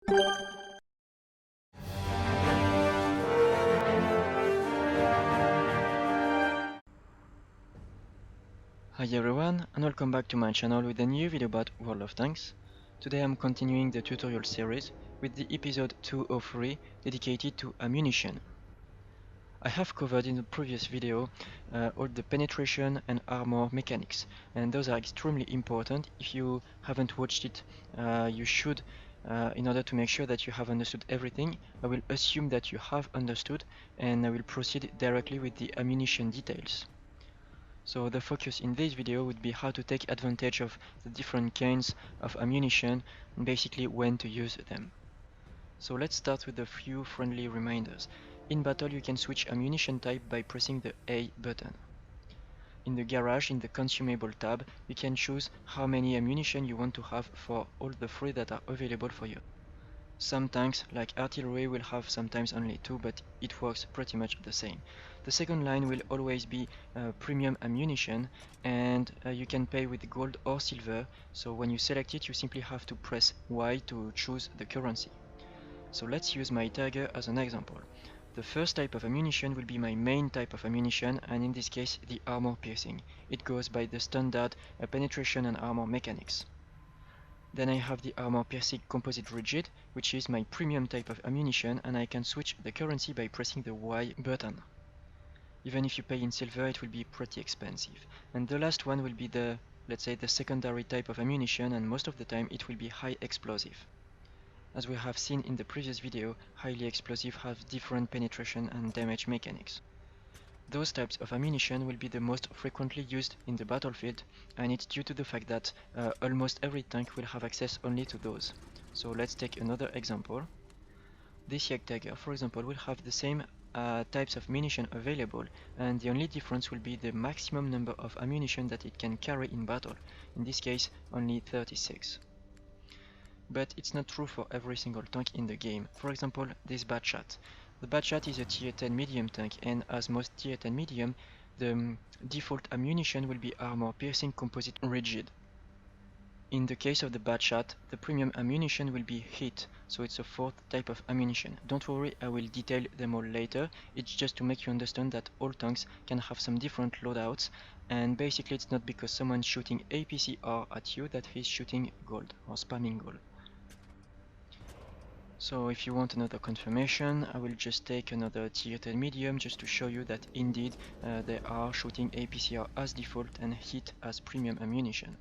Hi everyone, and welcome back to my channel with a new video about World of Tanks. Today I'm continuing the tutorial series with the episode 203 dedicated to ammunition. I have covered in the previous video all the penetration and armor mechanics, and those are extremely important. If you haven't watched it, you should, in order to make sure that you have understood everything. I will assume that you have understood, and I will proceed directly with the ammunition details. So the focus in this video would be how to take advantage of the different kinds of ammunition and basically when to use them. So let's start with a few friendly reminders. In battle you can switch ammunition type by pressing the A button. In the garage, in the consumable tab, you can choose how many ammunition you want to have for all the three that are available for you. Some tanks, like artillery, will have sometimes only two, but it works pretty much the same. The second line will always be premium ammunition, and you can pay with gold or silver, so when you select it you simply have to press Y to choose the currency. So let's use my Tiger as an example. The first type of ammunition will be my main type of ammunition, and in this case the armor piercing. It goes by the standard penetration and armor mechanics. Then I have the armor piercing composite rigid, which is my premium type of ammunition, and I can switch the currency by pressing the Y button. Even if you pay in silver, it will be pretty expensive. And the last one will be the, let's say, the secondary type of ammunition, and most of the time it will be high explosive. As we have seen in the previous video, highly explosive have different penetration and damage mechanics. Those types of ammunition will be the most frequently used in the battlefield, and it's due to the fact that almost every tank will have access only to those. So let's take another example. This Tiger, for example, will have the same types of ammunition available, and the only difference will be the maximum number of ammunition that it can carry in battle. In this case, only 36. But it's not true for every single tank in the game. For example, this Batchat. The Batchat is a tier 10 medium tank, and as most tier 10 medium, the default ammunition will be armor piercing composite rigid. In the case of the Batchat, the premium ammunition will be heat, so it's a fourth type of ammunition. Don't worry, I will detail them all later. It's just to make you understand that all tanks can have some different loadouts, and basically it's not because someone's shooting APCR at you that he's shooting gold or spamming gold. So if you want another confirmation, I will just take another tier 10 medium just to show you that indeed they are shooting APCR as default and heat as premium ammunition.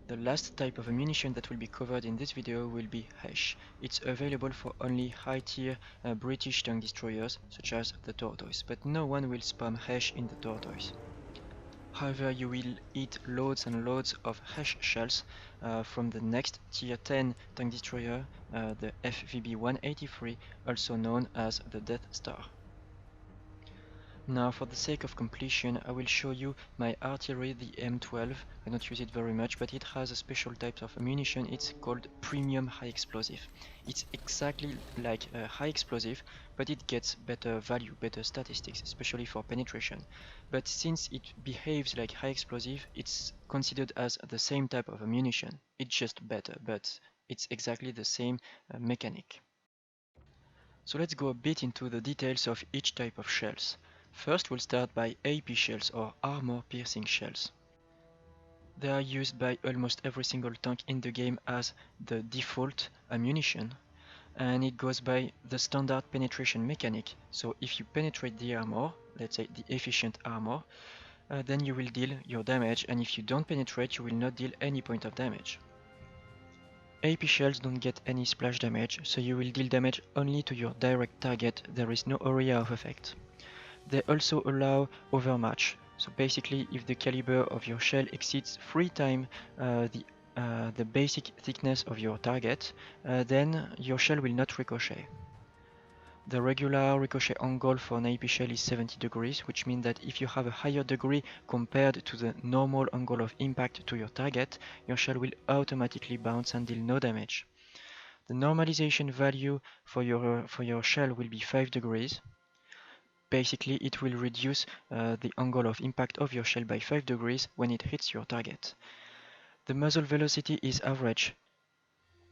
The last type of ammunition that will be covered in this video will be HESH. It's available for only high tier British tank destroyers such as the Tortoise, but no one will spam HESH in the Tortoise. However, you will eat loads and loads of HESH shells from the next tier 10 tank destroyer, the FVB-183, also known as the Death Star. Now, for the sake of completion, I will show you my artillery, the M12. I don't use it very much, but it has a special type of ammunition. It's called premium high explosive. It's exactly like a high explosive, but it gets better value, better statistics, especially for penetration. But since it behaves like high explosive, it's considered as the same type of ammunition. It's just better, but it's exactly the same mechanic. So let's go a bit into the details of each type of shells. First, we'll start by AP shells or armor piercing shells. They are used by almost every single tank in the game as the default ammunition, and it goes by the standard penetration mechanic. So if you penetrate the armor, let's say the efficient armor, then you will deal your damage, and if you don't penetrate, you will not deal any point of damage. AP shells don't get any splash damage, so you will deal damage only to your direct target. There is no area of effect. They also allow overmatch, so basically if the caliber of your shell exceeds 3 times the basic thickness of your target, then your shell will not ricochet. The regular ricochet angle for an AP shell is 70 degrees, which means that if you have a higher degree compared to the normal angle of impact to your target, your shell will automatically bounce and deal no damage. The normalization value for your shell will be 5 degrees. Basically, it will reduce the angle of impact of your shell by 5 degrees when it hits your target. The muzzle velocity is average,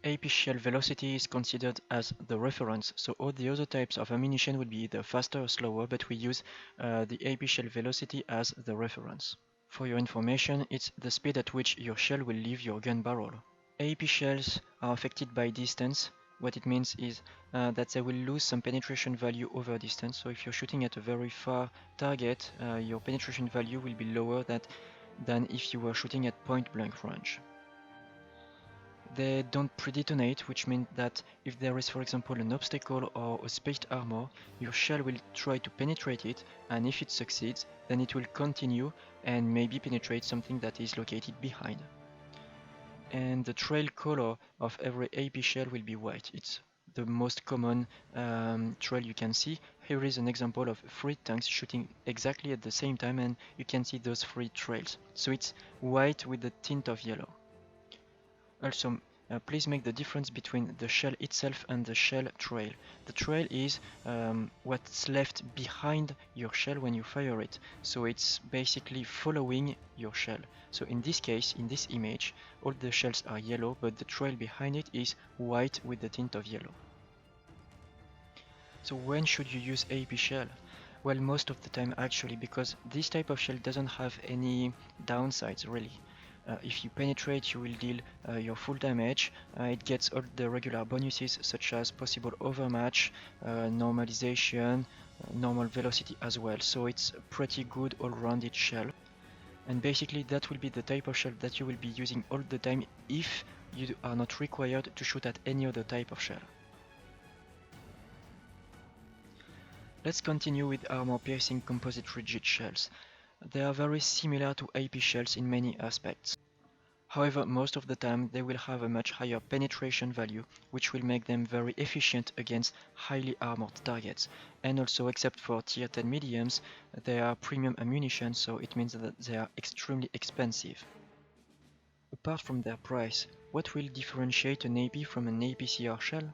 AP shell velocity is considered as the reference, so all the other types of ammunition would be either faster or slower, but we use the AP shell velocity as the reference. For your information, it's the speed at which your shell will leave your gun barrel. AP shells are affected by distance. What it means is that they will lose some penetration value over distance. So if you're shooting at a very far target, your penetration value will be lower than if you were shooting at point blank range. They don't pre-detonate, which means that if there is, for example, an obstacle or a spaced armor, your shell will try to penetrate it, and if it succeeds, then it will continue and maybe penetrate something that is located behind. And the trail color of every AP shell will be white. It's the most common trail you can see. Here is an example of 3 tanks shooting exactly at the same time, and you can see those 3 trails. So it's white with the tint of yellow. Also, please make the difference between the shell itself and the shell trail. The trail is what's left behind your shell when you fire it. So it's basically following your shell. So in this case, in this image, all the shells are yellow, but the trail behind it is white with the tint of yellow. So when should you use AP shell? Well, most of the time actually, because this type of shell doesn't have any downsides really. If you penetrate, you will deal your full damage. It gets all the regular bonuses such as possible overmatch, normalization, normal velocity as well. So it's a pretty good all-rounded shell. And basically that will be the type of shell that you will be using all the time if you are not required to shoot at any other type of shell. Let's continue with armor-piercing composite rigid shells. They are very similar to AP shells in many aspects. However, most of the time they will have a much higher penetration value, which will make them very efficient against highly armored targets. And also, except for tier 10 mediums, they are premium ammunition, so it means that they are extremely expensive. Apart from their price, what will differentiate an AP from an APCR shell?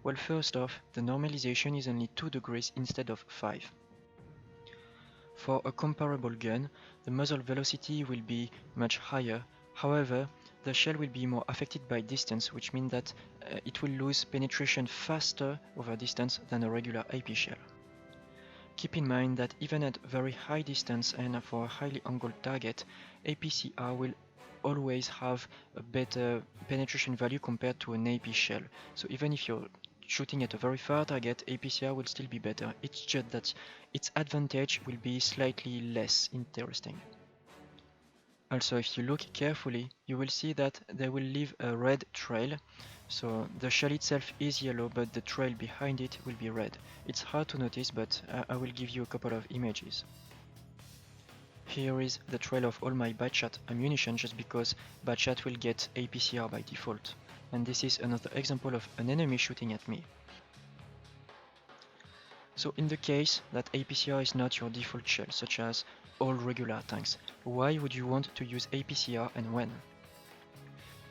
Well, first off, the normalization is only 2 degrees instead of 5. For a comparable gun, the muzzle velocity will be much higher. However, the shell will be more affected by distance, which means that it will lose penetration faster over distance than a regular AP shell. Keep in mind that even at very high distance and for a highly angled target, APCR will always have a better penetration value compared to an AP shell. So even if you're shooting at a very far target, APCR will still be better. It's just that its advantage will be slightly less interesting. Also, if you look carefully, you will see that they will leave a red trail. So the shell itself is yellow, but the trail behind it will be red. It's hard to notice, but I will give you a couple of images. Here is the trail of all my Batchat ammunition, just because Batchat will get APCR by default. And this is another example of an enemy shooting at me. So in the case that APCR is not your default shell, such as all regular tanks, why would you want to use APCR and when?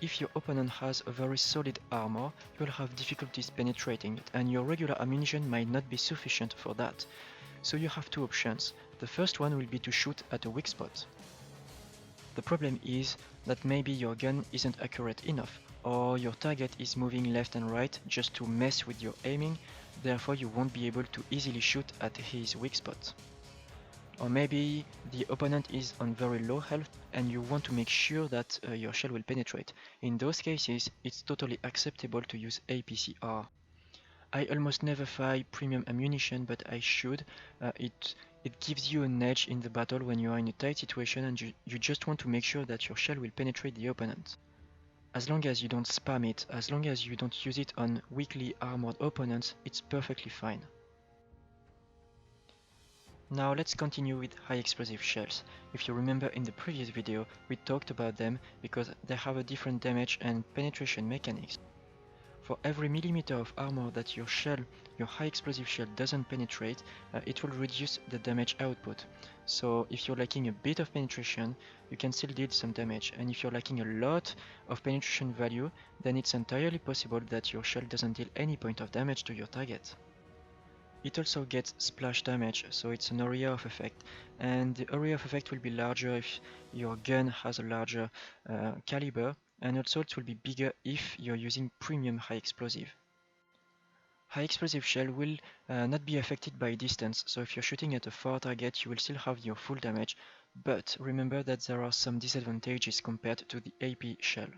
If your opponent has a very solid armor, you'll have difficulties penetrating it, and your regular ammunition might not be sufficient for that. So you have 2 options. The first one will be to shoot at a weak spot. The problem is that maybe your gun isn't accurate enough, or your target is moving left and right just to mess with your aiming, therefore you won't be able to easily shoot at his weak spot. Or maybe the opponent is on very low health and you want to make sure that your shell will penetrate. In those cases, it's totally acceptable to use APCR. I almost never fire premium ammunition, but I should. It gives you an edge in the battle when you are in a tight situation and you just want to make sure that your shell will penetrate the opponent. As long as you don't spam it, as long as you don't use it on weakly armored opponents, it's perfectly fine. Now let's continue with high explosive shells. If you remember in the previous video, we talked about them because they have a different damage and penetration mechanics. For every millimeter of armor that your high explosive shell doesn't penetrate, it will reduce the damage output. So if you're lacking a bit of penetration, you can still deal some damage, and if you're lacking a lot of penetration value, then it's entirely possible that your shell doesn't deal any point of damage to your target. It also gets splash damage, so it's an area of effect, and the area of effect will be larger if your gun has a larger caliber, and also it will be bigger if you're using premium high explosive. High explosive shell will not be affected by distance, so if you're shooting at a far target you will still have your full damage, but remember that there are some disadvantages compared to the AP shell.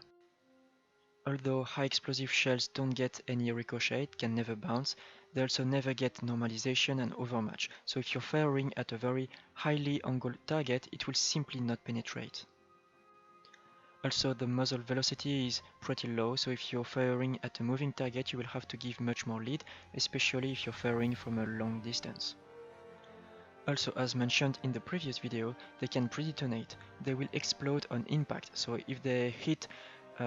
Although high explosive shells don't get any ricochet, can never bounce, they also never get normalization and overmatch, so if you're firing at a very highly angled target it will simply not penetrate. Also, the muzzle velocity is pretty low, so if you're firing at a moving target you will have to give much more lead, especially if you're firing from a long distance. Also, as mentioned in the previous video, they can pre-detonate. They will explode on impact, so if they hit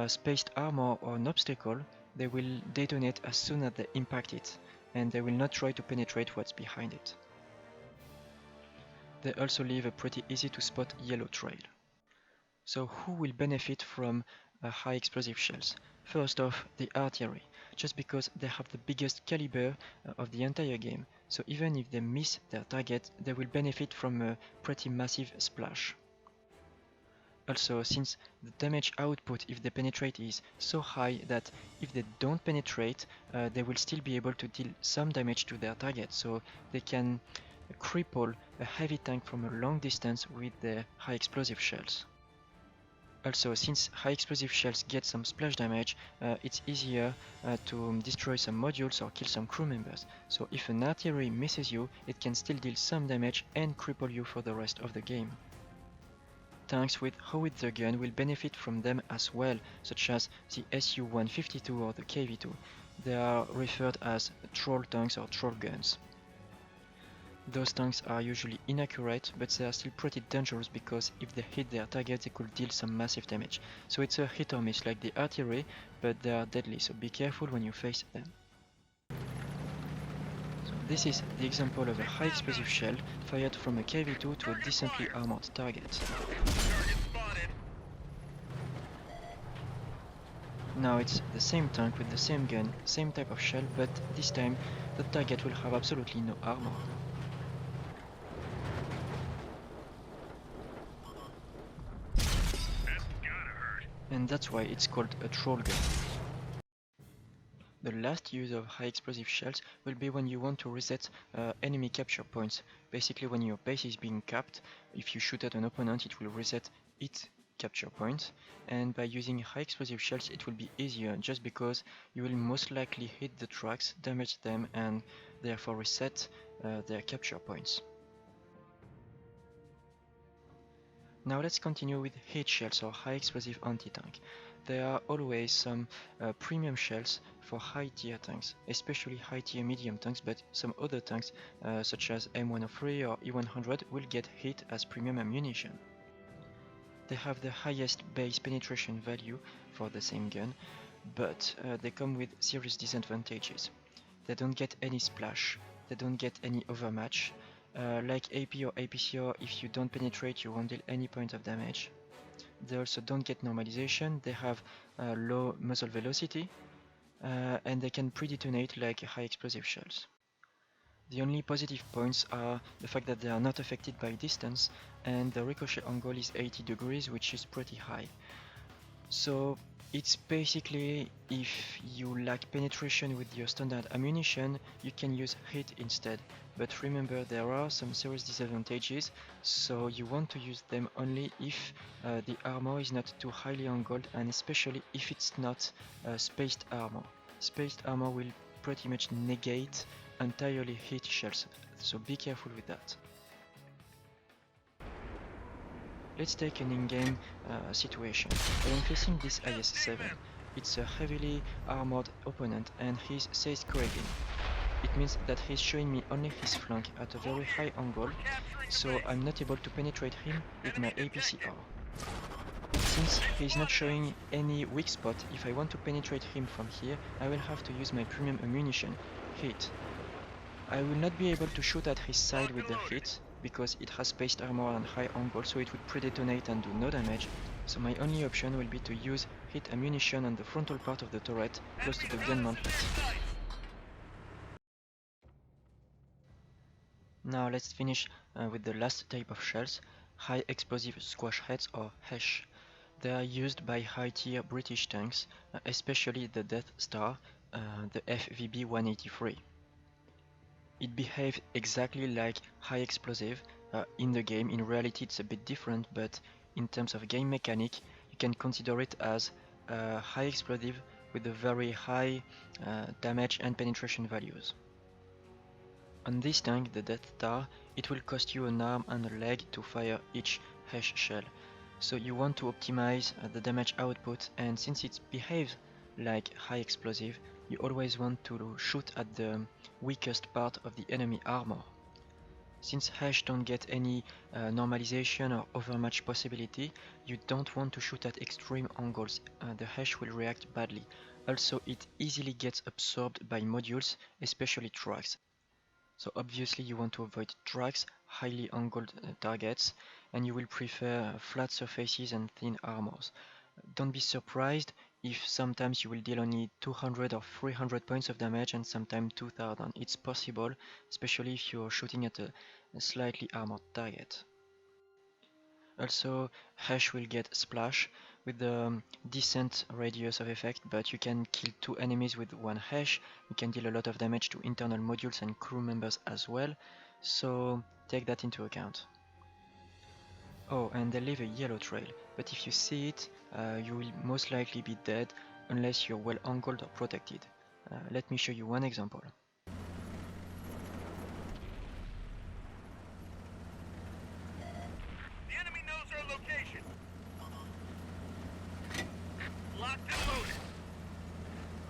spaced armor or an obstacle, they will detonate as soon as they impact it, and they will not try to penetrate what's behind it. They also leave a pretty easy to spot yellow trail. So who will benefit from high explosive shells? First off, the artillery, just because they have the biggest caliber of the entire game, so even if they miss their target, they will benefit from a pretty massive splash. Also, since the damage output if they penetrate is so high that if they don't penetrate, they will still be able to deal some damage to their target, so they can cripple a heavy tank from a long distance with their high explosive shells. Also, since high explosive shells get some splash damage, it's easier to destroy some modules or kill some crew members. So if an artillery misses you, it can still deal some damage and cripple you for the rest of the game. Tanks with howitzer gun will benefit from them as well, such as the Su-152 or the KV-2. They are referred as troll tanks or troll guns. Those tanks are usually inaccurate, but they are still pretty dangerous because if they hit their target they could deal some massive damage. So it's a hit or miss like the artillery, but they are deadly, so be careful when you face them. So this is the example of a high explosive shell fired from a KV-2 to a decently armored target. Now it's the same tank with the same gun, same type of shell, but this time the target will have absolutely no armor. And that's why it's called a troll gun. The last use of high explosive shells will be when you want to reset enemy capture points. Basically when your base is being capped, if you shoot at an opponent it will reset its capture point, and by using high explosive shells it will be easier just because you will most likely hit the tracks, damage them and therefore reset their capture points. Now let's continue with heat shells or high explosive anti-tank. There are always some premium shells for high tier tanks, especially high tier medium tanks, but some other tanks such as M103 or E100 will get hit as premium ammunition. They have the highest base penetration value for the same gun, but they come with serious disadvantages. They don't get any splash, they don't get any overmatch. Like AP or APCR, if you don't penetrate you won't deal any point of damage. They also don't get normalization, they have low muzzle velocity, and they can pre-detonate like high explosive shells. The only positive points are the fact that they are not affected by distance, and the ricochet angle is 80 degrees, which is pretty high. So it's basically if you lack penetration with your standard ammunition, you can use hit instead. But remember there are some serious disadvantages, so you want to use them only if the armor is not too highly angled, and especially if it's not spaced armor. Spaced armor will pretty much negate entirely hit shells, so be careful with that. Let's take an in-game situation. I am facing this IS-7. It's a heavily armored opponent and he's Seize Corrigan. It means that he's showing me only his flank at a very high angle, so I'm not able to penetrate him with my APCR. Since he's not showing any weak spot, if I want to penetrate him from here, I will have to use my premium ammunition, hit. I will not be able to shoot at his side with the hit, because it has spaced armor and high angle, so it would pre-detonate and do no damage, so my only option will be to use hit ammunition on the frontal part of the turret, close to the gun mount plate. Now let's finish with the last type of shells, high explosive squash heads or HESH. They are used by high-tier British tanks, especially the Death Star, the FVB 183. It behaves exactly like high explosive in the game. In reality it's a bit different, but in terms of game mechanic you can consider it as high explosive with a very high damage and penetration values. On this tank, the Death Star, it will cost you an arm and a leg to fire each HESH shell. So you want to optimize the damage output, and since it behaves like high explosive, you always want to shoot at the weakest part of the enemy armor. Since HESH don't get any normalization or overmatch possibility, you don't want to shoot at extreme angles, the HESH will react badly. Also, it easily gets absorbed by modules, especially tracks. So obviously you want to avoid tracks, highly angled targets, and you will prefer flat surfaces and thin armors. Don't be surprised if sometimes you will deal only 200 or 300 points of damage and sometimes 2000. It's possible, especially if you're shooting at a slightly armored target. Also, HESH will get splash with a decent radius of effect, but you can kill 2 enemies with 1 HESH. You can deal a lot of damage to internal modules and crew members as well, so take that into account. Oh, and they leave a yellow trail, but if you see it, you will most likely be dead unless you're well angled or protected. Let me show you one example.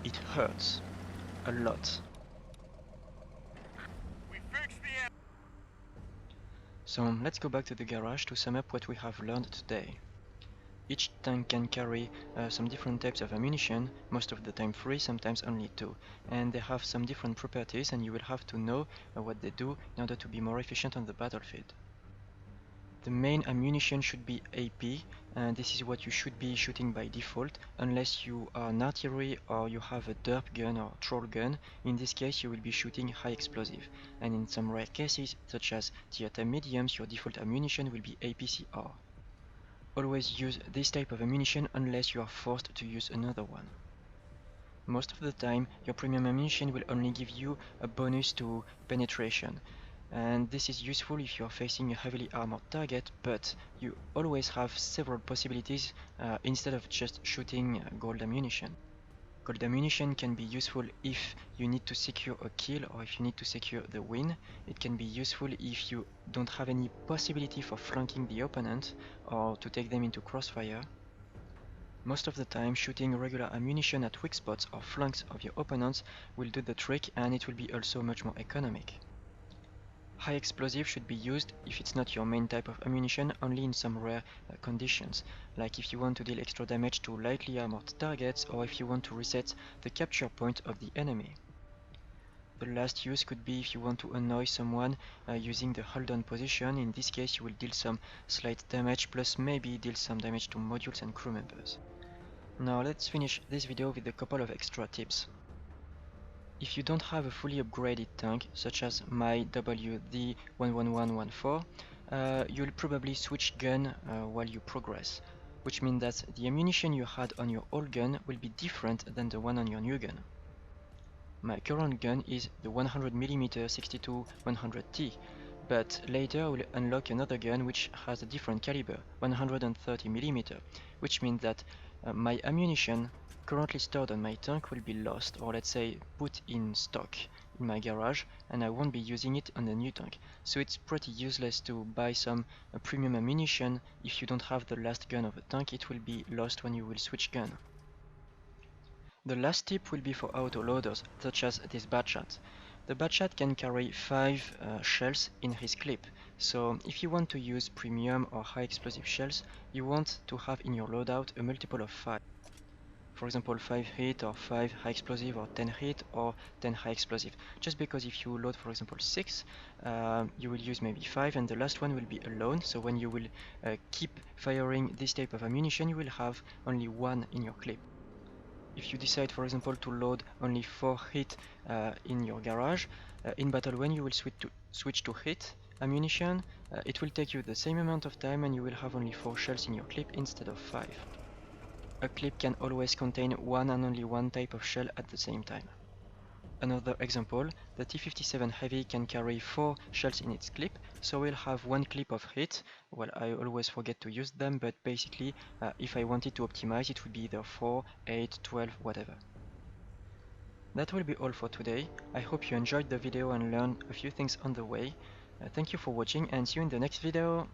It hurts a lot. So let's go back to the garage to sum up what we have learned today. Each tank can carry some different types of ammunition, most of the time 3, sometimes only 2, and they have some different properties and you will have to know what they do in order to be more efficient on the battlefield. The main ammunition should be AP, and this is what you should be shooting by default, unless you are an artillery or you have a derp gun or troll gun. In this case you will be shooting high explosive, and in some rare cases, such as tier 10 mediums, your default ammunition will be APCR. Always use this type of ammunition unless you are forced to use another one. Most of the time, your premium ammunition will only give you a bonus to penetration, and this is useful if you are facing a heavily armored target, but you always have several possibilities instead of just shooting gold ammunition. Gold ammunition can be useful if you need to secure a kill or if you need to secure the win. It can be useful if you don't have any possibility for flanking the opponent or to take them into crossfire. Most of the time, shooting regular ammunition at weak spots or flanks of your opponents will do the trick, and it will be also much more economic. High explosive should be used if it's not your main type of ammunition, only in some rare conditions, like if you want to deal extra damage to lightly armored targets or if you want to reset the capture point of the enemy. The last use could be if you want to annoy someone using the hold on position. In this case you will deal some slight damage plus maybe deal some damage to modules and crew members. Now let's finish this video with a couple of extra tips. If you don't have a fully upgraded tank, such as my WD 11114, you'll probably switch gun while you progress, which means that the ammunition you had on your old gun will be different than the one on your new gun. My current gun is the 100mm 62-100T, but later I will unlock another gun which has a different caliber, 130mm, which means that my ammunition currently stored on my tank will be lost, or let's say put in stock in my garage, and I won't be using it on the new tank. So it's pretty useless to buy some premium ammunition if you don't have the last gun of the tank. It will be lost when you will switch gun. The last tip will be for autoloaders, such as this Batchat. The Batchat can carry 5 shells in his clip, so if you want to use premium or high explosive shells, you want to have in your loadout a multiple of 5. For example 5 hit or 5 high explosive or 10 hit or 10 high explosive. Just because if you load for example 6, you will use maybe 5 and the last one will be alone, so when you will keep firing this type of ammunition you will have only 1 in your clip. If you decide for example to load only 4 hit in your garage, in battle when you will switch to hit ammunition, it will take you the same amount of time and you will have only 4 shells in your clip instead of 5. A clip can always contain one and only one type of shell at the same time. Another example, the T57 Heavy can carry 4 shells in its clip, so we'll have one clip of it. Well, I always forget to use them, but basically, if I wanted to optimize, it would be either 4, 8, 12, whatever. That will be all for today. I hope you enjoyed the video and learned a few things on the way. Thank you for watching and see you in the next video.